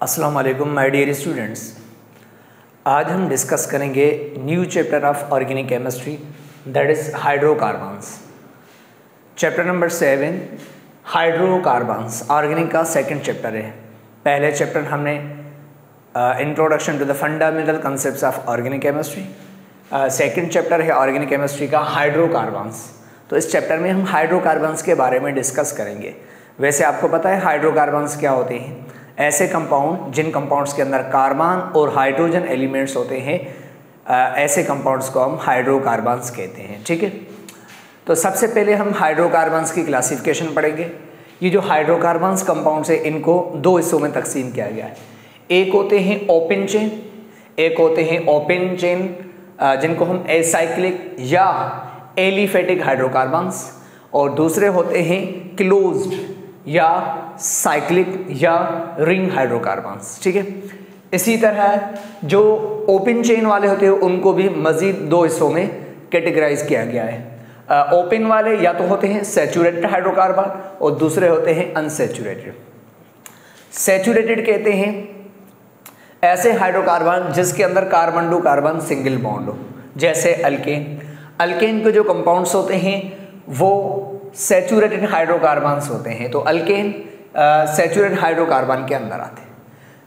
अस्सलाम वालेकुम my dear students. आज हम डिस्कस करेंगे new chapter of organic chemistry that is hydrocarbons. Chapter number 7 hydrocarbons organic का सेकंड चैप्टर है। पहले चैप्टर हमने introduction to the fundamental concepts of organic chemistry, second chapter है ऑर्गेनिक केमिस्ट्री का hydrocarbons. तो इस चैप्टर में हम हाइड्रोकार्बन्स के बारे में डिस्कस करेंगे। वैसे आपको पता है हाइड्रोकार्बन्स क्या होते हैं? ऐसे कंपाउंड जिन कंपाउंड्स के अंदर कार्बन और हाइड्रोजन एलिमेंट्स होते हैं, ऐसे कंपाउंड्स को हम हाइड्रोकार्बन्स कहते हैं। ठीक है, तो सबसे पहले हम हाइड्रोकार्बन्स की क्लासिफिकेशन पढ़ेंगे। ये जो हाइड्रोकार्बन्स कंपाउंड्स है इनको दो हिस्सों में तकसीम किया गया है। एक होते हैं ओपन चेन, एक होते हैं ओपन चेन जिनको हम एसाइक्लिक या एलिफेटिक हाइड्रोकार्बन्स, और दूसरे होते हैं क्लोज्ड या साइक्लिक या रिंग हाइड्रोकार्बन्स। ठीक है, इसी तरह जो ओपन चेन वाले होते हैं उनको भी मजीद दो हिस्सों में कैटेगराइज किया गया है। ओपन वाले या तो होते हैं सैचुरेटेड हाइड्रोकार्बन और दूसरे होते हैं अनसैचुरेटेड। सैचुरेटेड कहते हैं ऐसे हाइड्रोकार्बन जिसके अंदर carbon to carbon single bond हो, जैसे अल्केन। अल्केन के जो कंपाउंड्स होते हैं वो सैचुरेटेड हाइड्रोकार्बन्स होते हैं, तो अल्केन सैचुरेटेड हाइड्रोकार्बन के अंदर आते हैं।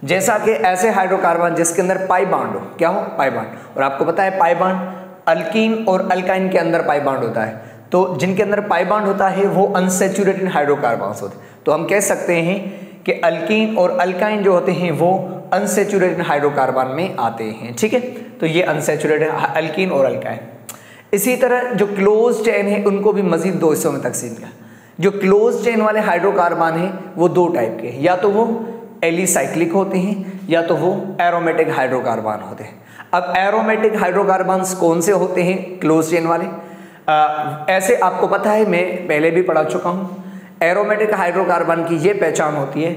जैसा कि ऐसे हाइड्रोकार्बन जिसके अंदर पाई बॉन्ड हो, क्या हो? Pi bond. और आपको पता है पाई बॉन्ड अल्कीन और अल्काइन के अंदर पाई बॉन्ड होता है, तो जिनके अंदर पाई बॉन्ड होता है वो अनसैचुरेटेड हाइड्रोकार्बन्स होते हैं। तो हम कह सकते हैं कि अल्कीन और अल्काइन जो होते हैं वो अनसैचुरेटेड हाइड्रोकार्बन में आते हैं। ठीक है, तो ये अनसैचुरेटेड अल्कीन और अल्काइन। इसी तरह जो क्लोज चेन है उनको भी मजीद दो हिस्सों में तकसीम किया। जो क्लोज चेन वाले हाइड्रोकार्बन हैं वो दो टाइप के, या तो वो एलिसाइक्लिक होते हैं या तो वो एरोमेटिक हाइड्रोकार्बन होते हैं। अब एरोमेटिक हाइड्रोकार्बन्स कौन से होते हैं? क्लोज चेन वाले। ऐसे आपको पता है, मैं पहले भी पढ़ा चुका हूँ। एरोमेटिक हाइड्रोकार्बन की ये पहचान होती है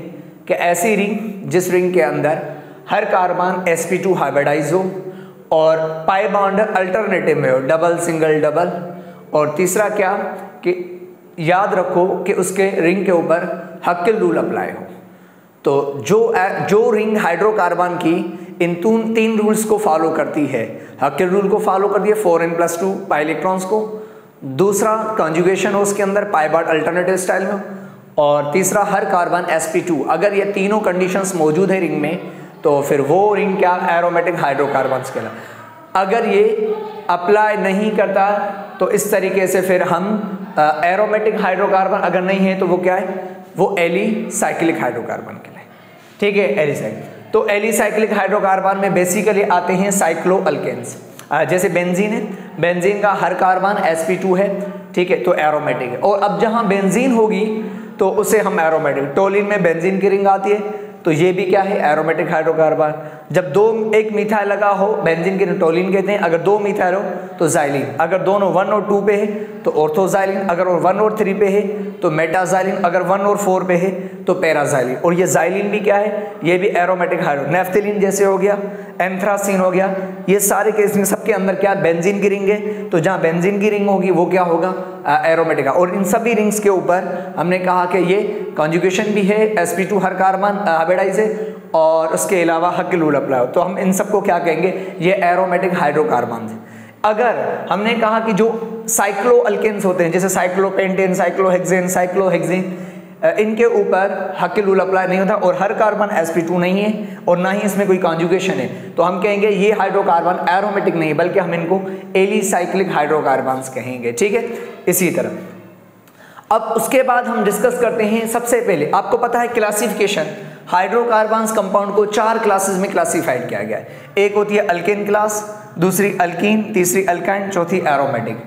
कि ऐसी रिंग जिस रिंग के अंदर हर कार्बन sp2 हाइब्रिडाइज हो और पाई बॉन्ड अल्टरनेटिव में हो, डबल सिंगल डबल। और तीसरा क्या कि याद रखो कि उसके रिंग के ऊपर हक्केल रूल अप्लाई हो। तो जो रिंग हाइड्रोकार्बन की इन तीन रूल्स को फॉलो करती है, हक्केल रूल को फॉलो करती है 4n+2 पाई इलेक्ट्रॉन्स को, दूसरा कॉन्जुगेशन हो उसके अंदर पाई बॉन्ड अल्टरनेटिव स्टाइल में, और तीसरा हर कार्बन sp2। अगर ये तीनों कंडीशंस मौजूद है रिंग में तो फिर वो रिंग क्या? एरोमेटिक हाइड्रोकार्बन्स कहलाता। अगर ये अप्लाई नहीं करता तो इस तरीके से फिर हम एरोमेटिक हाइड्रोकार्बन अगर नहीं है तो वो क्या है? वो एलिसाइक्लिक हाइड्रोकार्बन कहलाए। ठीक है, एलिसाइक्लिक। तो एलिसाइक्लिक हाइड्रोकार्बन में बेसिकली आते हैं साइक्लो अल्केन्स। जैसे बेंजीन है, बेंजीन का हर कार्बन sp2 है, ठीक है, तो एरोमेटिक है। और अब जहां बेंजीन होगी तो उसे हम एरोमेटिक, टोलिन में बेंजीन की रिंग आती है तो ये भी क्या है? Aromatic hydrocarbon. जब एक मिथाइल लगा हो, बेंजीन के टोलिन कहते हैं। अगर दो मिथाइल हो तो जाइलिन। अगर दोनों 1 और 2 पे है तो ऑर्थोजाइलिन। अगर 1 और 3 पे है तो मेटाजाइलिन। अगर 1 और 4 पे है तो पैराजाइलिन। और ये जाइलिन भी क्या है? ये भी एरोमेटिक हाइड्रो। नेफ्थलीन जैसे हो गया, एंथ्रासीन हो गया, ये सारे केस में सबके अंदर क्या? बेंजीन की रिंग है। तो जहाँ बेंजीन की रिंग होगी वो क्या होगा? एरोमेटिक। और इन सभी रिंग्स के ऊपर हमने कहा कि ये कॉन्जुगेशन भी है, sp2 हर कार्बन हाइब्रिडाइज है और उसके अलावा हक्केल रूल अप्लाई हो, तो हम इन सबको क्या कहेंगे? ये एरोमेटिक हाइड्रोकार्बन है। अगर हमने कहा कि जो साइक्लो अल्केन्स होते हैं जैसे साइक्लोपेंटेन, साइक्लोहेक्सेन, साइक्लोहेक्सेन, इनके ऊपर हक्केल रूल अप्लाई नहीं होता और हर कार्बन sp2 नहीं है और ना ही इसमें कोई कॉन्जुगेशन है, तो हम कहेंगे ये हाइड्रोकार्बन एरोमेटिक नहीं बल्कि हम इनको एलिसाइक्लिक हाइड्रोकार्बन्स कहेंगे। ठीक है, इसी तरह अब उसके बाद हम डिस्कस करते हैं। सबसे पहले आपको पता है क्लासिफिकेशन, हाइड्रोकार्बन्स कंपाउंड को 4 क्लासेस में क्लासिफाइड किया गया है। एक होती है अल्केन क्लास, दूसरी अल्कीन, तीसरी अल्काइन, चौथी एरोमेटिक।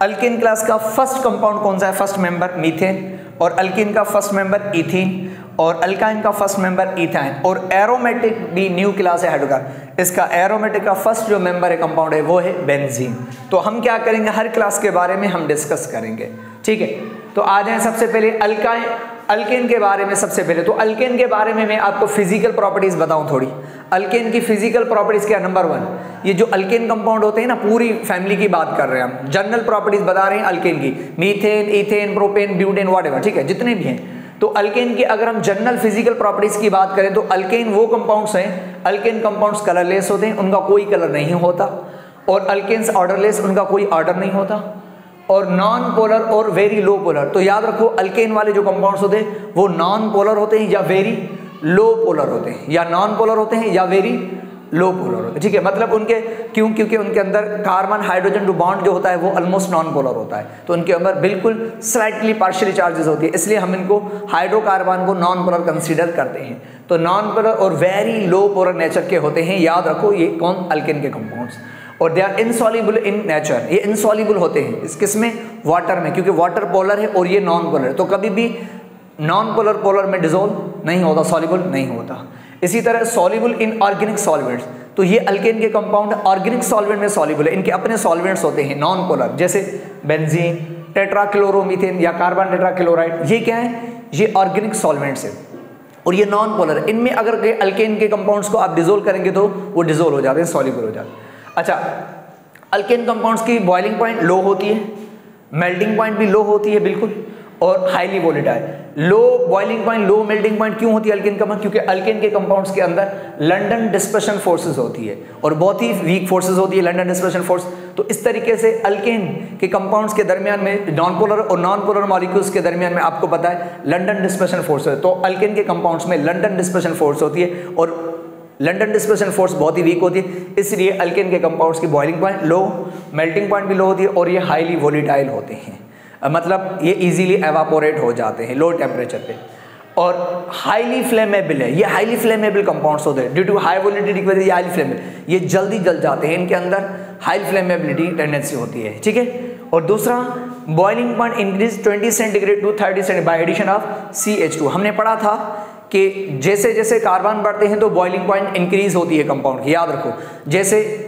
अल्केन क्लास का फर्स्ट कंपाउंड कौन सा है? फर्स्ट मेंबर मीथेन, और अल्कीन का फर्स्ट मेंबर इथीन, और अल्काइन का फर्स्ट मेंबर इथाइन। और एरोमेटिक भी न्यू क्लास है हाइड्रोकार्बन, इसका एरोमेटिक का फर्स्ट जो मेंबर है कंपाउंड है वो है बेंजीन। तो हम क्या करेंगे? हर क्लास के बारे में हम डिस्कस करेंगे। ठीक है, तो आ जाए सबसे पहले अल्केन के बारे में। सबसे पहले तो अल्केन के बारे में मैं आपको फिजिकल प्रॉपर्टीज बताऊं थोड़ी। अल्केन की फिजिकल प्रॉपर्टीज क्या? नंबर 1, ये जो अल्केन कंपाउंड होते हैं ना, पूरी फैमिली की बात कर रहे हैं हम, जनरल प्रॉपर्टीज बता रहे हैं अल्केन की, methane, ethane, propane, butane, whatever, ठीक है, जितने भी हैं। तो अल्केन की अगर हम जनरल फिजिकल प्रॉपर्टीज की बात करें तो अल्केन वो कंपाउंड्स हैं, अल्केन कंपाउंड्स कलरलेस होते हैं, उनका कोई कलर नहीं होता, और अल्केन्स ऑर्डरलेस, उनका कोई ऑर्डर नहीं होता, और नॉन पोलर और वेरी लो पोलर। तो याद रखो अल्केन वाले जो कंपाउंड्स होते हैं वो नॉन पोलर होते हैं या वेरी लो पोलर होते हैं, या नॉन पोलर होते हैं या वेरी लो पोलर होते हैं, ठीक है। मतलब उनके क्योंकि उनके अंदर कार्बन हाइड्रोजन टू बॉन्ड जो होता है वो ऑलमोस्ट नॉन पोलर होता है, तो उनके अंदर बिल्कुल स्लाइटली पार्शियली चार्जेस होती है, इसलिए हम इनको हाइड्रोकार्बन को नॉन पोलर कंसीडर करते हैं। तो नॉन पोलर और वेरी लो पोलर नेचर के होते हैं, याद रखो ये कौन, अल्केन के कंपाउंड्स। और they are insoluble in nature, ये इनसॉल्युबल होते हैं इस किसमें, वाटर में, क्योंकि वाटर पोलर है और ये नॉन पोलर है, तो कभी भी नॉन पोलर पोलर में डिसॉल्व नहीं होता, सॉल्युबल नहीं होता। इसी तरह सॉल्युबल इन ऑर्गेनिक सॉल्वेंट्स, तो ये अल्केन के कंपाउंड ऑर्गेनिक सॉल्वेंट में सॉल्युबल है, इनके अपने सॉल्वेंट्स होते हैं नॉन पोलर, जैसे बेंजीन, टेट्राक्लोरोमीथेन या कार्बन टेट्राक्लोराइड, ये क्या है, ये ऑर्गेनिक सॉल्वेंट्स है और ये नॉन पोलर। इनमें अगर अल्केन के कंपाउंड्स को आप डिसॉल्व करेंगे तो वो डिसॉल्व हो जाते हैं, सॉल्युबल हो जाते हैं। अच्छा, अल्केन कंपाउंड्स की बॉइलिंग पॉइंट लो होती है, मेल्टिंग पॉइंट भी लो होती है बिल्कुल, और highly volatile. Low boiling point, low melting point क्यों होती है अल्केन कंपाउंड, क्योंकि अल्केन के कंपाउंड्स के अंदर लंडन डिस्पर्शन फोर्सेस होती है और बहुत ही वीक फोर्सेस होती है लंडन डिस्पर्शन फोर्स। तो इस तरीके से अल्केन के कंपाउंड्स के दरमियान में नॉन पोलर और नॉन पोलर मॉलिक्यूल्स के दरमियान में आपको पता है लंडन डिस्पर्शन फोर्स है, तो अल्केन के कंपाउंड्स में लंडन डिस्पर्शन फोर्स होती है और लंडन डिस्पर्शन फोर्स बहुत ही वीक होती है, इसलिए अल्केन के कंपाउंड्स की बॉइलिंग पॉइंट लो, मेल्टिंग पॉइंट भी लो होती है और ये हाईली वोलेटाइल होते हैं, मतलब ये इजीली एवापोरेट हो जाते हैं लो टेम्परेचर पे, और हाईली फ्लेमेबल है, ये हाईली फ्लेमेबल कंपाउंड्स होते हैं, ड्यू टू हाई वोलेटिलिटी की वजह से ये हाईली फ्लेमेबल, ये जल्दी जल जाते हैं, इनके अंदर हाई फ्लेमेबिलिटी टेंडेंसी होती है, ठीक है। और दूसरा, boiling point increase 20 centigrade to 30 centigrade by addition of CH2। हमने पढ़ा था कि जैसे जैसे कार्बन बढ़ते हैं तो बॉइलिंग पॉइंट इंक्रीज होती है कंपाउंड की, याद रखो, जैसे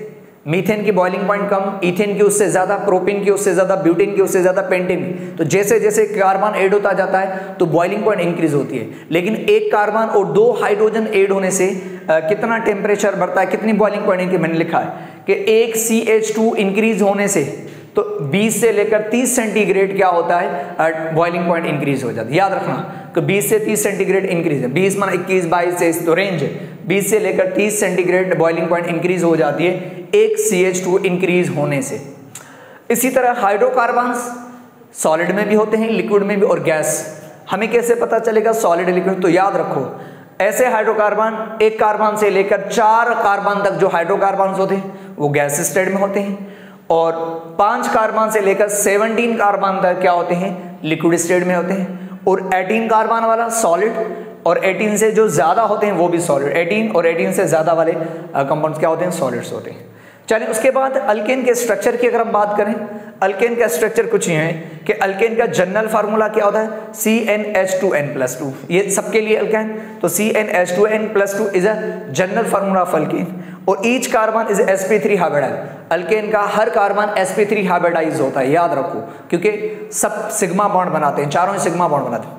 मीथेन की बॉइलिंग पॉइंट कम, इथेन की उससे ज्यादा, प्रोपेन की उससे ज्यादा, ब्यूटेन की उससे ज्यादा, पेंटेन की, तो जैसे जैसे कार्बन ऐड होता जाता है तो बॉइलिंग पॉइंट इंक्रीज होती है। लेकिन एक कार्बन और 2 हाइड्रोजन ऐड होने से कितना टेम्परेचर बढ़ता है, कितनी बॉइलिंग पॉइंट इनकी, मैंने लिखा है कि एक CH2 इंक्रीज होने से तो 20 से लेकर 30 सेंटीग्रेड क्या होता है, बॉइलिंग पॉइंट इंक्रीज हो जाता है, याद रखना कि 20 से 30 सेंटीग्रेड इंक्रीज है, 20 माना 21, 22 से तो रेंज है, 20 से लेकर 30 सेंटीग्रेड बॉइलिंग पॉइंट इंक्रीज हो जाती है एक CH2 इंक्रीज होने से। इसी तरह हाइड्रोकार्बन्स सॉलिड में भी होते हैं, लिक्विड में भी, और गैस। हमें कैसे पता चलेगा सॉलिड लिक्विड, तो याद रखो ऐसे हाइड्रोकार्बन, एक कार्बन से लेकर 4 कार्बन तक जो हाइड्रोकार्बन होते हैं वो गैस स्टेट में होते हैं, और 5 कार्बन से लेकर 17 कार्बन तक क्या होते हैं, लिक्विड स्टेट में होते हैं, और 18 कार्बन वाला सॉलिड, और 18 से जो ज्यादा होते हैं वो भी सॉलिड, 18 और 18 से ज्यादा वाले कंपाउंड्स क्या होते हैं, सॉलिड्स होते हैं। चलिए उसके बाद अल्केन के स्ट्रक्चर की अगर हम बात करें, अल्केन का स्ट्रक्चर कुछ ये है कि अल्केन का जनरल फार्मूला क्या होता है, CnH2n+2, ये सबके लिए अल्केन, तो CnH2n+2 is a general formula of alkane, और each carbon is sp3 hybridise. Alkane का हर कार्बन sp3 हाइब्रिडाइज होता है, याद रखो, क्योंकि सब सिग्मा बॉन्ड बनाते हैं, चारों ही सिग्मा बॉन्ड बनाते हैं।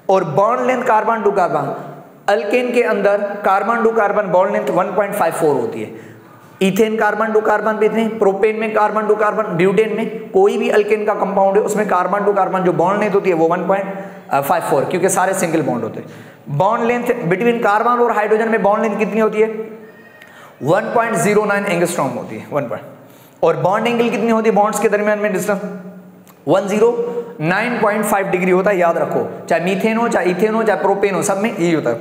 और bond length carbon to carbon, alkane के अंदर carbon to carbon bond length 1.54 होती है, इथेन कार्बन टू कार्बन भी इतने, प्रोपेन में कार्बन टू कार्बन, ब्यूटेन में, कोई भी अल्केन का कंपाउंड है उसमें कार्बन टू कार्बन जो बॉन्ड लेंथ होती है वो 1.54, क्योंकि सारे सिंगल बॉन्ड होते हैं। बॉन्ड लेंथ बिटवीन कार्बन और हाइड्रोजन में बॉन्ड लेंथ कितनी होती है, 1.09 एंगस्ट्रॉम होती है, 1. और बॉन्ड एंगल कितनी होती है बॉन्ड्स के दरमियान में डिस्टेंस, 109.5 डिग्री होता है, याद रखो, चाहे मीथेन हो, चाहे इथेन हो, चाहे प्रोपेन हो, सब में यही होता है।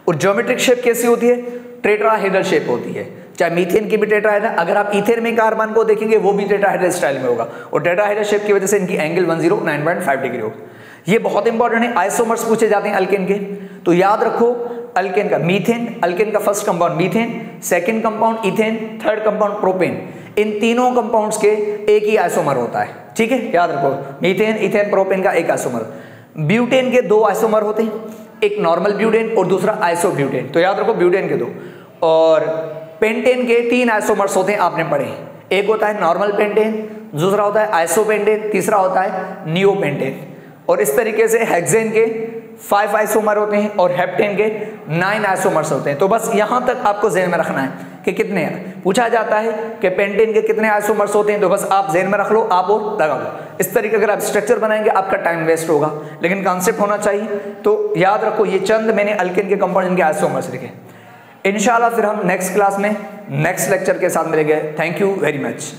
और ज्योमेट्रिक शेप कैसी होती है, टेट्राहेड्रल शेप होती है, चाहे मीथेन की भी टेट्राहेड्रल, अगर आप इथेन में कार्बन को देखेंगे वो भी टेट्राहेड्रल स्टाइल में होगा, और टेट्राहेड्रल शेप की वजह से इनकी एंगल 109.5 डिग्री होगा। ये बहुत इंपॉर्टेंट है, आइसोमर्स पूछे जाते हैं अल्केन के, तो याद रखो अल्केन का मीथेन, अल्केन का first compound methane, second compound ethane, third compound propane, इन तीनों कंपाउंड्स के एक ही आइसोमर होता है, ठीक है, याद रखो, मीथेन, इथेन, प्रोपेन का एक आइसोमर। ब्यूटेन के 2 आइसोमर होते हैं, एक नॉर्मल ब्यूटेन और दूसरा आइसोब्यूटेन, तो याद रखो ब्यूटेन के 2, और पेंटेन के 3 आइसोमर्स होते हैं, आपने पढ़े, एक होता है नॉर्मल पेंटेन, दूसरा होता है आइसोपेंटेन, तीसरा होता है नियोपेंटेन। और इस तरीके से हेक्सेन के 5 आइसोमर होते हैं और हेप्टेन के 9 आइसोमर्स होते हैं। तो बस यहां तक आपको ध्यान में रखना है कि कितने पूछा जाता है कि पेंटेन के कितने आइसोमर्स होते हैं, तो बस आप ज़हन में रख लो, आप और लगा लो। इस तरीके अगर आप स्ट्रक्चर बनाएंगे आपका टाइम वेस्ट होगा, लेकिन कॉन्सेप्ट होना चाहिए। तो याद रखो ये चंद मैंने अल्केन के कंपाउंड के आइसोमर्स लिखे। इंशाल्लाह फिर हम नेक्स्ट क्लास में नेक्स्ट लेक्चर के साथ मिलेंगे। Thank you very much.